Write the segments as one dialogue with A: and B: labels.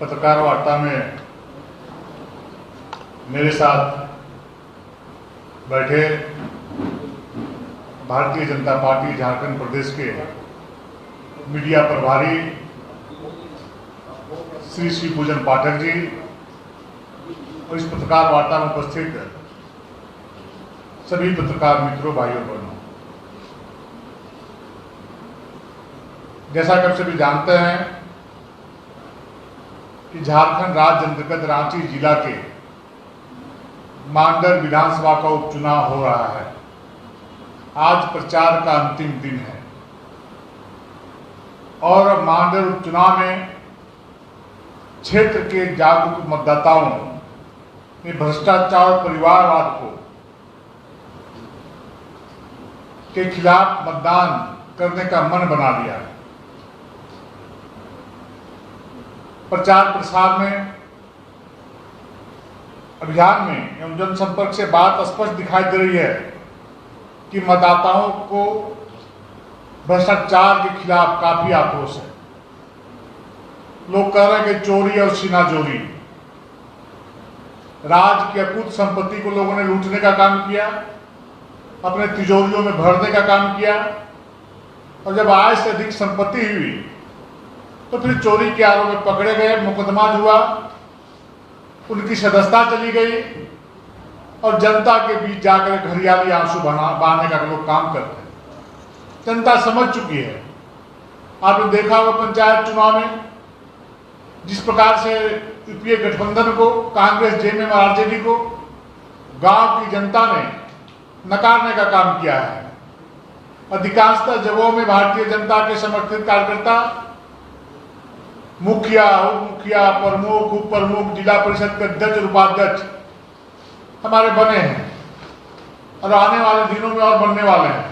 A: पत्रकार वार्ता में मेरे साथ बैठे भारतीय जनता पार्टी झारखंड प्रदेश के मीडिया प्रभारी श्री पूजन पाठक जी और इस पत्रकार वार्ता में उपस्थित सभी पत्रकार मित्रों, भाइयों बहनों, जैसा कि आप सभी जानते हैं कि झारखंड राज्य अंतर्गत रांची जिला के मांडर विधानसभा का उपचुनाव हो रहा है। आज प्रचार का अंतिम दिन है और मांडर उपचुनाव में क्षेत्र के जागरूक मतदाताओं ने भ्रष्टाचार और परिवारवाद को के खिलाफ मतदान करने का मन बना लिया है। प्रचार प्रसार में, अभियान में एवं जनसंपर्क से बात स्पष्ट दिखाई दे रही है कि मतदाताओं को भ्रष्टाचार के खिलाफ काफी आक्रोश है। लोग कह रहे हैं कि चोरी और सीनाजोरी, राज्य की अकूत संपत्ति को लोगों ने लूटने का काम किया, अपने तिजोरियों में भरने का काम किया और जब आय से अधिक संपत्ति हुई तो फिर चोरी के आरोप में पकड़े गए, मुकदमा हुआ, उनकी सदस्यता चली गई और जनता के बीच जाकर घड़ियाली आंसू बहाने का लोग काम करते हैं। जनता समझ चुकी है। आपने देखा होगा पंचायत चुनाव में जिस प्रकार से यूपीए गठबंधन को, कांग्रेस, जेएमएम और आरजेडी को गांव की जनता ने नकारने का काम किया है। अधिकांशतः जगहों में भारतीय जनता के समर्थित कार्यकर्ता मुखिया, उप मुखिया, प्रमुख, उप प्रमुख, जिला परिषद के अध्यक्ष और उपाध्यक्ष हमारे बने हैं और आने वाले दिनों में और बनने वाले हैं।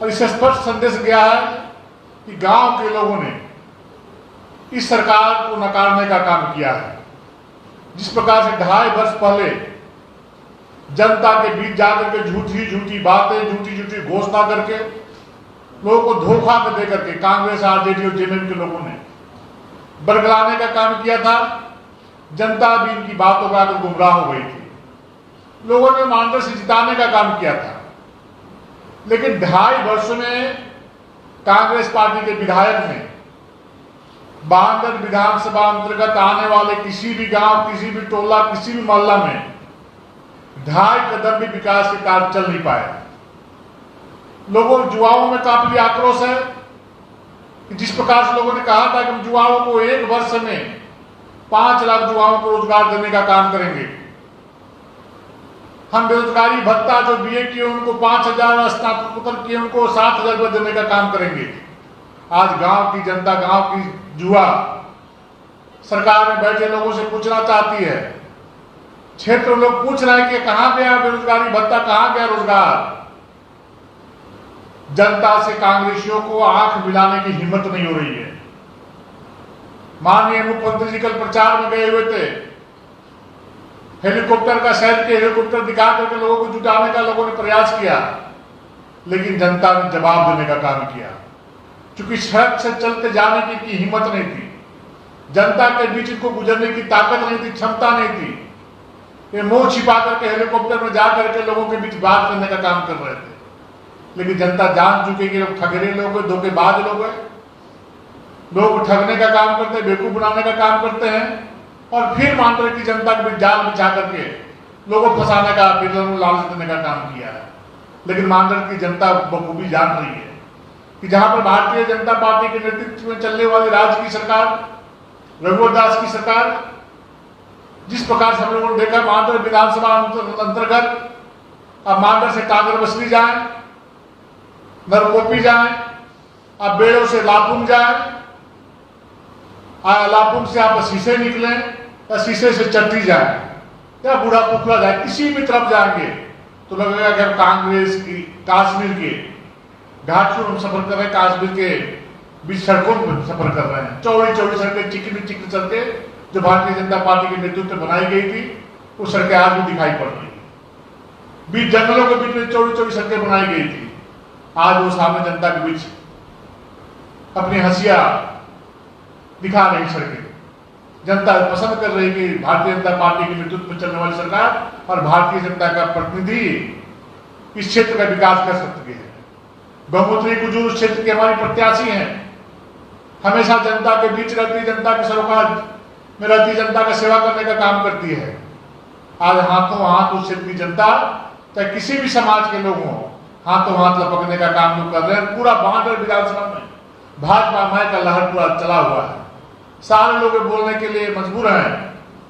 A: और इससे स्पष्ट संदेश गया है कि गांव के लोगों ने इस सरकार को नकारने का काम किया है। जिस प्रकार से 2.5 वर्ष पहले जनता के बीच जाकर के झूठी झूठी बातें, झूठी झूठी घोषणा करके लोगों को धोखा दे करके कांग्रेस, आरजेडी और जेएमएम के लोगों ने बरगलाने का काम किया था, जनता भी इनकी बातों पर आकर गुमराह हो गई थी। लोगों ने मांडर से जिताने का काम किया था, लेकिन 2.5 वर्षों में कांग्रेस पार्टी के विधायक ने मांडर विधानसभा अंतर्गत आने वाले किसी भी गांव, किसी भी टोला, किसी भी मोहल्ला में 2.5 कदम भी विकास के कार्य चल नहीं पाए। लोगों, युवाओं में काफी आक्रोश है कि जिस प्रकार से लोगों ने कहा था कि हम युवाओं को 1 वर्ष में 5 लाख युवाओं को रोजगार देने का काम करेंगे, हम बेरोजगारी भत्ता जो बीए किए उनको 5,000, स्नातकोत्तर किए उनको 7,000 रुपये देने का काम करेंगे। आज गांव की जनता, गांव की युवा सरकार में बैठे लोगों से पूछना चाहती है, क्षेत्र लोग पूछ रहे हैं कि कहां गया बेरोजगारी भत्ता, कहां गया रोजगार। जनता से कांग्रेसियों को आंख मिलाने की हिम्मत नहीं हो रही है। माननीय मुख्यमंत्री जी कल प्रचार में गए हुए थे, हेलीकॉप्टर का, शहर के हेलीकॉप्टर दिखा करके लोगों को जुटाने का लोगों ने प्रयास किया, लेकिन जनता ने जवाब देने का काम किया। क्योंकि सड़क से चलते जाने की हिम्मत नहीं थी, जनता के बीच इनको गुजरने की ताकत नहीं थी, क्षमता नहीं थी। ये मुंह छिपा करके हेलीकॉप्टर में जा करके लोगों के बीच बात करने का काम कर रहे थे, लेकिन जनता जान चुकी कि लोग ठगरे लोग हैं, धोखेबाज लोग हैं। लोग ठगने का काम करते हैं, बेवकूफ बनाने का काम करते हैं और फिर मांडर की जनता के बीच जाल बिछा करके लोगों को फंसाने का, फिर लालच देने का काम किया है। लेकिन मांडर की जनता बखूबी जान रही है कि जहां पर भारतीय जनता पार्टी के नेतृत्व में चलने वाली राज्य की सरकार, रघुवर दास की सरकार, जिस प्रकार से हम लोगों ने देखा मांडर विधानसभा अंतर्गत अब मांडर से कांगर बसरी जाए, नरकोपी जाए, अब बेड़ों से लापुंग जाए, लापुंग से आप शीशे निकले या शीशे से चट्टी जाए या बूढ़ा पुखला जाए, किसी भी तरफ जाएंगे तो लगेगा कि हम कांग्रेस की कश्मीर के घाटियों में सफर कर रहे हैं, कश्मीर के बीच सड़कों में सफर कर रहे हैं। चौड़ी चौड़ी सड़कें, चिकनी सड़कें जो भारतीय जनता पार्टी के नेतृत्व में बनाई गई थी, वो सड़कें आज भी दिखाई पड़ रही है। बीच जंगलों के बीच में चौड़ी चौड़ी सड़कें बनाई गई थी, आज वो सामने जनता के बीच अपनी हंसिया दिखा रही सड़कें। जनता पसंद कर रही कि भारतीय जनता पार्टी के नेतृत्व में चलने वाली सरकार और भारतीय जनता का प्रतिनिधि इस क्षेत्र का विकास कर सकती है। गंगोत्री कुजूर क्षेत्र की हमारी प्रत्याशी हैं, हमेशा जनता के बीच रहती, जनता के सरोकार में रहती, जनता का सेवा करने का काम करती है। आज हाथों हाथ उस क्षेत्र की जनता, चाहे किसी भी समाज के लोग हों, हाथों हाथ लपकने का काम जो कर रहे हैं। पूरा बांधर विधानसभा में भाजपा माय का लहर पूरा चला हुआ है। सारे लोग बोलने के लिए मजबूर हैं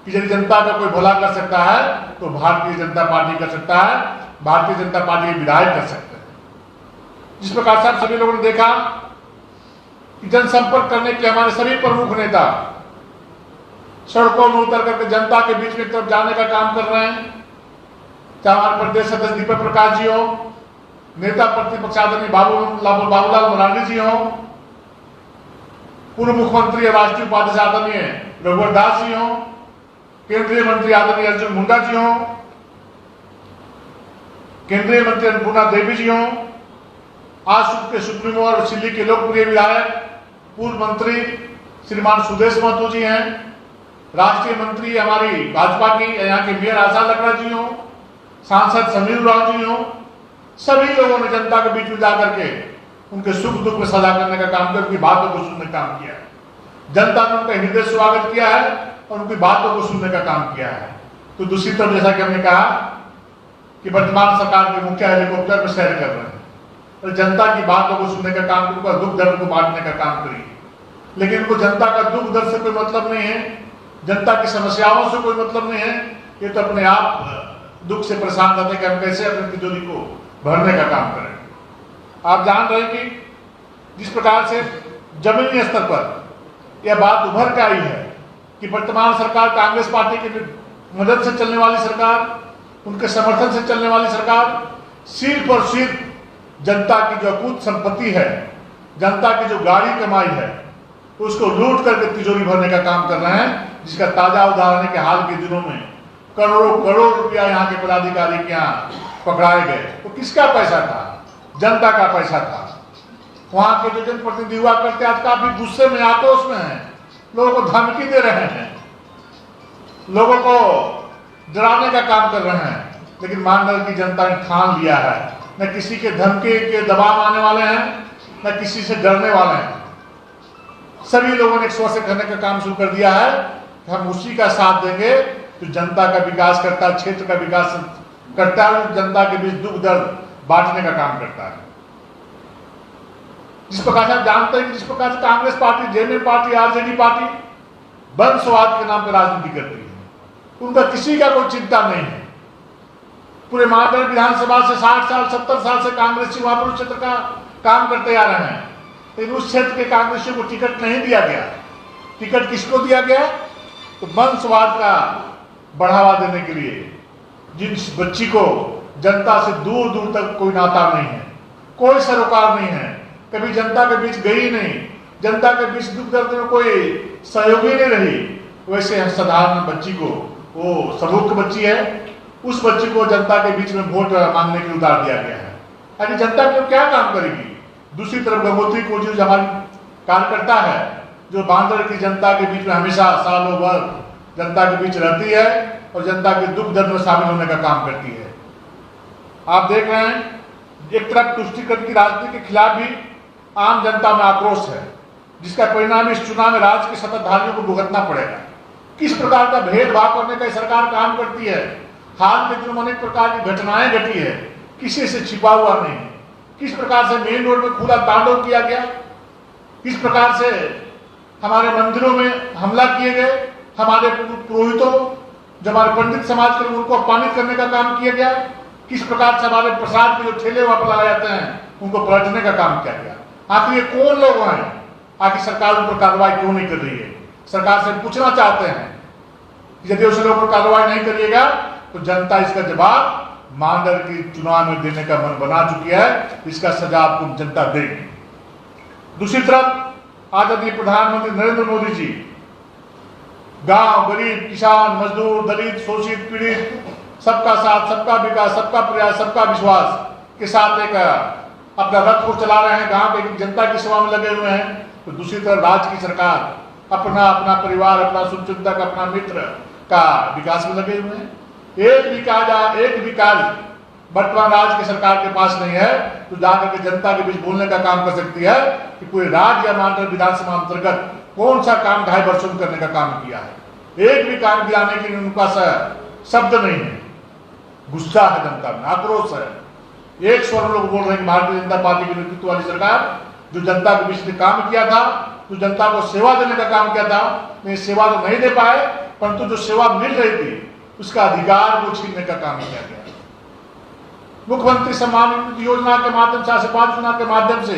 A: कि यदि जनता का कोई भला कर सकता है तो भारतीय जनता पार्टी कर सकता है, भारतीय जनता पार्टी के विधायक कर सकते हैं। जिस प्रकार से आप सभी लोगों ने देखा कि जनसंपर्क करने के लिए हमारे सभी प्रमुख नेता सड़कों में उतर करके जनता के बीच में तरफ जाने का काम कर रहे हैं। चाहे हमारे प्रदेश अध्यक्ष दीपक प्रकाश जी हो, नेता प्रतिपक्ष आदरणीय बाबूलाल मरांडी जी हो, पूर्व मुख्यमंत्री और राष्ट्रीय उपाध्यक्ष आदरणीय रघुवर दास जी हो, केंद्रीय मंत्री आदरणीय अर्जुन मुंडा जी हो, केंद्रीय मंत्री अन्नपूर्णा देवी जी हो, आजसू के सुप्रीमो और सिल्ली के लोकप्रिय विधायक पूर्व मंत्री श्रीमान सुदेश महतो जी हैं, राष्ट्रीय मंत्री हमारी भाजपा की यहाँ के मेयर आशा लकड़ा जी हो, सांसद समीर राव जी हो, सभी लोगों ने जनता के बीच में जाकर के उनके सुख दुख में सजा करने का काम किया, उनकी बातों को सुनने का काम किया है। जनता ने उनका हृदय स्वागत किया है और उनकी बातों को सुनने का काम किया है। तो दूसरी तरफ जैसा कि हमने कहा कि वर्तमान सरकार के मुखिया हेलीकॉप्टर में सैर कर रहे हैं और जनता की बातों को सुनने का काम, उनका दुख दर्द को बांटने का काम करिए। लेकिन उनको जनता का दुख दर्द से कोई मतलब नहीं है, जनता की समस्याओं से कोई मतलब नहीं है। ये तो अपने आप दुख से परेशान रहते कि हम कैसे अपनी तिजोरी को भरने का काम करें। आप जान रहे कि जिस प्रकार से जमीनी स्तर पर यह बात उभर के आई है कि वर्तमान सरकार कांग्रेस पार्टी की मदद से चलने वाली सरकार, उनके समर्थन से चलने वाली सरकार सिर्फ और सिर्फ जनता की जो अकूत संपत्ति है, जनता की जो गाड़ी कमाई है, उसको लूट करके तिजोरी भरने का काम कर रहे हैं। जिसका ताजा उदाहरण है कि हाल के दिनों में करोड़ों करोड़ रुपया यहाँ के पदाधिकारी के यहाँ पकड़ाए गए। तो किसका पैसा था? जनता का पैसा था। वहां के जो जनप्रतिनिधि हुआ करते आज काफी गुस्से में, आक्रोश में हैं, लोगों को धमकी दे रहे हैं, लोगों को डराने का काम कर रहे हैं। लेकिन मानडल की जनता ने ठान लिया है, न किसी के धमकी के दबाव आने वाले हैं, न किसी से डरने वाले हैं। सभी लोगों ने एक स्वर से करने का काम शुरू कर दिया है कि हम उसी का साथ देंगे जो जनता का विकास करता है, क्षेत्र का विकास करता है, जनता के बीच दुख दर्द बांटने का काम करता है। जिस प्रकार से आप जानते हैं कि जिस प्रकार से Congress party, JMM party, RJD party वंशवाद के नाम पर राजनीति करती है, उनका किसी का कोई चिंता नहीं है। पूरे महागढ़ विधानसभा से 60 साल 70 साल से कांग्रेसी वहां पर उस क्षेत्र का काम करते आ रहे हैं, लेकिन उस क्षेत्र के कांग्रेसियों को टिकट नहीं दिया गया। टिकट किसको दिया गया? तो वंशवाद का बढ़ावा देने के लिए, जिस बच्ची को जनता से दूर दूर तक कोई नाता नहीं है, कोई सरोकार नहीं है, कभी जनता के बीच गई नहीं, जनता के बीच दुख दर्द में कोई सहयोगी नहीं रही, वैसे साधारण बच्ची को, वो सबूक बच्ची है, उस बच्ची को जनता के बीच में वोट मांगने के लिए उतार दिया गया है। अरे जनता क्यों क्या काम करेगी? दूसरी तरफ गंगोत्री को जो हमारी कार्यकर्ता है, जो बांदर की जनता के बीच में हमेशा सालों भर जनता के बीच रहती है और जनता के दुख दर्द में शामिल होने का काम करती है। आप देख रहे हैं एक तरफ तुष्टीकरण की राजनीति के खिलाफ भी आम जनता में आक्रोश है, जिसका परिणाम इस चुनाव में राज्य के सत्ताधारियों को भुगतना पड़ेगा। किस प्रकार का भेदभाव करने का सरकार काम करती है। हाल के दिनों में अनेक प्रकार की घटनाएं घटी है, किसी से छिपा हुआ नहीं। किस प्रकार से मेन रोड में खुला तांडव किया गया, किस प्रकार से हमारे मंदिरों में हमला किए गए, हमारे पुरोहितों, जो हमारे पंडित समाज के उनको अपमानित करने का काम किया गया, किस प्रकार से हमारे प्रसाद के जो ठेले वहां पर लगाए जाते हैं उनको पलटने का काम किया गया। आखिर ये कौन लोग हैं? आखिर सरकार उन पर कार्रवाई क्यों नहीं कर रही है? सरकार से पूछना चाहते हैं, यदि उस लोगों पर कार्रवाई नहीं करिएगा तो जनता इसका जवाब मांडर के चुनाव में देने का मन बना चुकी है। इसका सजा आपको जनता देगी। दूसरी तरफ आदरणीय प्रधानमंत्री नरेंद्र मोदी जी गांव, गरीब, किसान, मजदूर, दलित, शोषित, पीड़ित, सबका साथ, सबका विकास, सबका प्रयास, सबका विश्वास के साथ एक अपना रथ को चला रहे हैं, गांव की जनता की सेवा में लगे हुए हैं। तो दूसरी तरफ राज्य की सरकार अपना अपना परिवार, अपना शुभचिंतक, अपना मित्र का विकास में लगे हुए हैं। एक भी कार्य वर्तमान राज्य की सरकार के पास नहीं है तो जाकर के जनता के बीच बोलने का काम कर सकती है कि पूरे राज्य या मानकर विधानसभा अंतर्गत कौन सा काम 2.5 वर्षों में करने का काम किया है। एक भी काम गिराने के लिए उनका शब्द नहीं है। गुस्सा है जनता में, आक्रोश है। एक स्वर लोग बोल रहे हैं कि भारतीय जनता पार्टी की नेतृत्व वाली सरकार जो जनता के बीच में काम किया था, जो जनता को सेवा देने का काम किया था, नहीं सेवा तो नहीं दे पाए, परंतु जो सेवा मिल रही थी उसका अधिकार को छीनने का काम किया गया। मुख्यमंत्री सम्मान निधि योजना के माध्यम से, 5 योजना के माध्यम से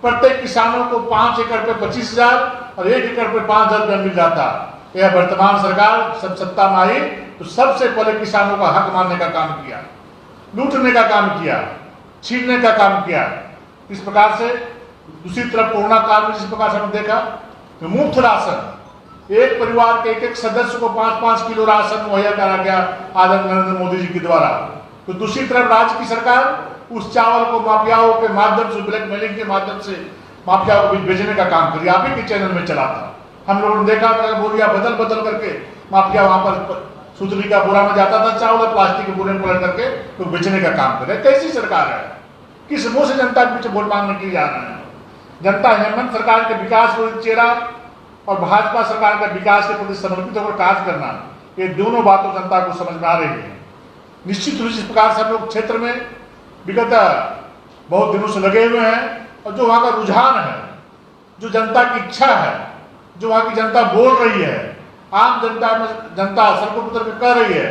A: प्रत्येक किसानों को 5 एकड़ पे 25,000 और 1 एकड़ पे 5,000 रुपया मिल जाता। यह वर्तमान सरकार सब सत्ता में आई तो सबसे पहले किसानों का हक मारने का काम किया, लूटने का काम किया, छीनने का काम किया। इस प्रकार से दूसरी तरफ कोरोना काल में जिस प्रकार से हमने देखा तो मुफ्त राशन, एक परिवार के एक सदस्य को 5-5 किलो राशन मुहैया करा गया आदरणीय नरेंद्र मोदी जी के द्वारा। तो दूसरी तरफ राज्य की सरकार उस चावल को माफियाओं के माध्यम से, ब्लैकमेलिंग के माध्यम से माफियाओं को भेजने का काम करिए। आप ही के चैनल में चला था, हम लोगों ने देखा बोरिया बदल बदल करके माफिया वहां पर सुतली का बोरा में जाता था चावल, प्लास्टिक के बोरे में पलट करके तो बेचने का काम करे। कैसी सरकार है? किस मुंह से जनता के पीछे वोट मांगने के लिए जा रहे हैं? जनता हेमंत सरकार के विकास को चेहरा और भाजपा सरकार का विकास के प्रति समर्पित होकर कार्य करना, ये दोनों बातों जनता को समझ में आ रही है। निश्चित रूप से इस प्रकार से हम लोग क्षेत्र में विगत बहुत दिनों से लगे हुए हैं और जो वहां का रुझान है, जो जनता की इच्छा है, जो वहां की जनता बोल रही है, आम जनता सड़कों पर कह रही है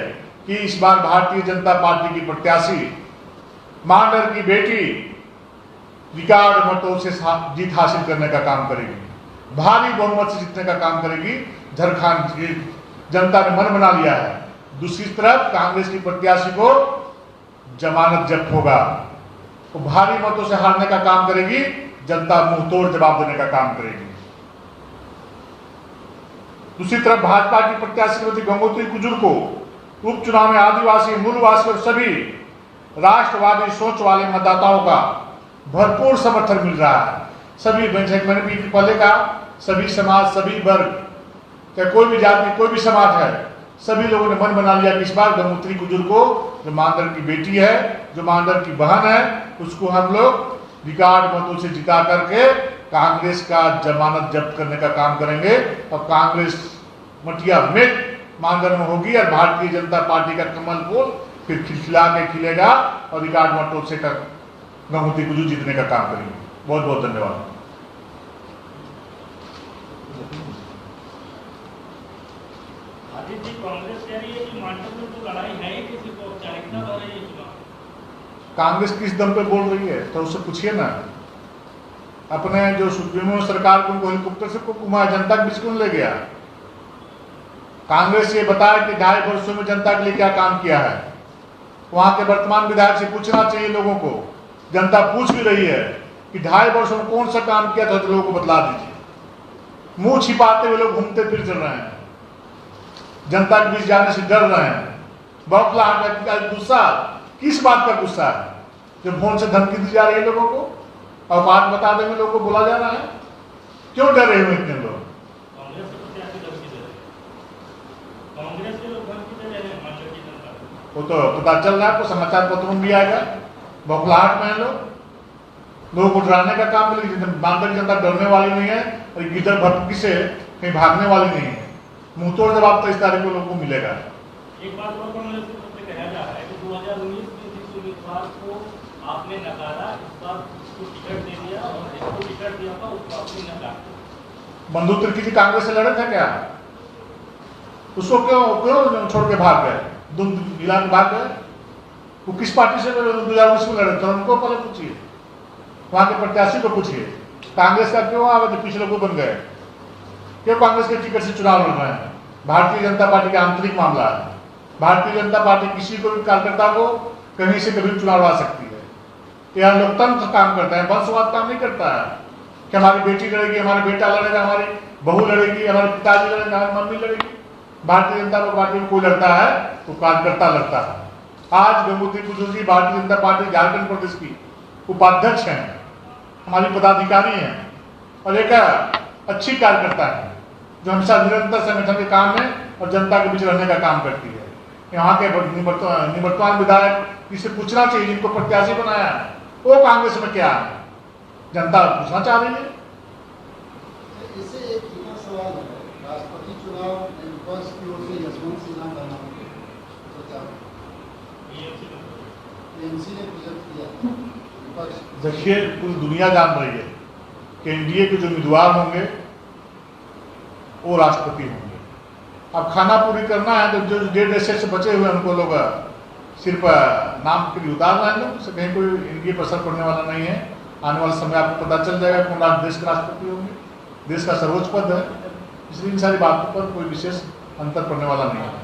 A: कि इस बार भारतीय जनता पार्टी की प्रत्याशी मांडर की बेटी रिकॉर्ड मतों से जीत हासिल करने का काम करेगी, भारी बहुमत से जीतने का काम करेगी। झारखंड की जनता ने मन बना लिया है। दूसरी तरफ कांग्रेस की प्रत्याशी को जमानत जब्त होगा, वो भारी मतों से हारने का काम करेगी, जनता मुंह तोड़ जवाब देने का काम करेगी। दूसरी तरफ भाजपा की प्रत्याशी श्रीमती गंगोत्री कुजुर को उपचुनाव में आदिवासी, मूलवासी और सभी राष्ट्रवादी सोच वाले मतदाताओं का भरपूर समर्थन मिल रहा है। सभी मैंने भी पहले कहा, सभी समाज, सभी वर्ग, चाहे कोई भी जाति, कोई भी समाज है, सभी लोगों ने मन बना लिया कि इस बार गंगोत्री कुजुर को, जो मांडर की बेटी है, जो मांडर की बहन है, उसको हम लोग रिकॉर्ड मतों से जिता करके कांग्रेस का जमानत जब्त करने का काम करेंगे और कांग्रेस मटिया में मांडर में होगी और भारतीय जनता पार्टी का कमल फूल फिर खिलखिला के खिलेगा और रिकॉर्ड मतों से गंगोत्री कुजुर जीतने का काम करेंगे। बहुत बहुत धन्यवाद।
B: कांग्रेस कह रही है कि मांडर में तो लड़ाई है ही किसी को औपचारिकता हो रही है चुनाव।
A: कांग्रेस किस दम पे बोल रही है तो उससे पूछिए ना। अपने जो सुप्रीमो सरकार को उनको हेलीकॉप्टर से को घुमाया, जनता के बीच क्यों ले गया? कांग्रेस ये बताया कि 2.5 वर्षों में जनता के लिए क्या काम किया है। वहां के वर्तमान विधायक से पूछना चाहिए लोगों को। जनता पूछ भी रही है कि 2.5 वर्षों में कौन सा काम किया था, तो लोगों को बतला दीजिए। मुंह छिपाते हुए लोग घूमते फिर चल रहे हैं, जनता के बीच जाने से डर रहे हैं। बौखलाहट का गुस्सा, किस बात का गुस्सा है? जब फोन से धमकी दी जा रही है लोगों को और बात बता देंगे लोगों को बोला जा रहा है, क्यों डर रहे हुए इतने लोग? वो तो पता चल रहा है, आपको समाचार पत्रों में भी आएगा। बौखलाहट में है लोगों को डराने का काम मिलेगा। मांडर जनता डरने वाली नहीं है और गिदड़ भटकी से कहीं भागने वाली नहीं है। मुंहतोड़ जवाब तो इस तारीख को लोगों को मिलेगा।
B: एक बात और कांग्रेस की तरफ से कहा जा रहा है कि 2019 में जिस उम्मीदवार को आपने नकारा, इस बार उसको टिकट दे दिया और जिसको टिकट दिया था उसको आपने नकारा।
A: बंधु तिर्की जी कांग्रेस से लड़े थे क्या? उसको क्यों छोड़ के भाग गए, दुम मिला के भाग गए? वो किस पार्टी से 2019 में लड़े थे उनको पहले पूछिए, वहां के प्रत्याशी को पूछिए। कांग्रेस का क्यों आवे पिछले को बन गए? क्यों कांग्रेस के टिकट से चुनाव लड़ रहे हैं? भारतीय जनता पार्टी का आंतरिक मामला है। भारतीय जनता पार्टी किसी को भी कार्यकर्ता को कहीं से कभी चुनाव ला सकती है। यह लोकतंत्र काम करता है, वंशवाद काम नहीं करता है कि हमारी बेटी लड़ेगी, हमारा बेटा लड़ेगा, हमारी बहू लड़ेगी, हमारे पिताजी लड़ेंगे, हमारी मम्मी लड़ेगी। भारतीय जनता पार्टी में कोई लड़ता है तो कार्यकर्ता लड़ता है। आज गंगोत्री कुजुर जी भारतीय जनता पार्टी झारखंड प्रदेश की उपाध्यक्ष हैं, हमारी पदाधिकारी हैं और एक अच्छी कार्यकर्ता है। जो हमेशा निरंतर संगठन के काम में और जनता के बीच रहने का काम करती है। यहाँ के निवर्तमान विधायक इसे पूछना चाहिए जिनको प्रत्याशी बनाया है वो कांग्रेस में क्या है, जनता पूछना चाह रही है।
C: इससे एक छोटा सवाल है, राष्ट्रपति चुनाव विपक्ष की ओर से यशवंत सिन्हा का नाम सोचा, एमसी ने प्रेजेंट किया विपक्ष।
A: देखिए पूरी दुनिया जान रही है कि एनडीए के जो उम्मीदवार होंगे वो राष्ट्रपति होंगे। अब खाना पूरी करना है तो जो 1.5 से बचे हुए उनको लोग सिर्फ नाम के लिए उतार रहे हैं, उससे कहीं कोई एनडीए पर असर पड़ने वाला नहीं है। आने वाले समय आपको पता चल जाएगा कौन देश के राष्ट्रपति होंगे, देश का सर्वोच्च पद है, इसलिए इन सारी बातों पर कोई विशेष अंतर पड़ने वाला नहीं है।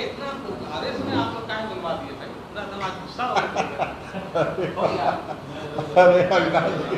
D: इतना आदेश में आप लोग काहे बनवा दिए थे, इतना गुस्सा हो गया।
A: अरे अविनाश जी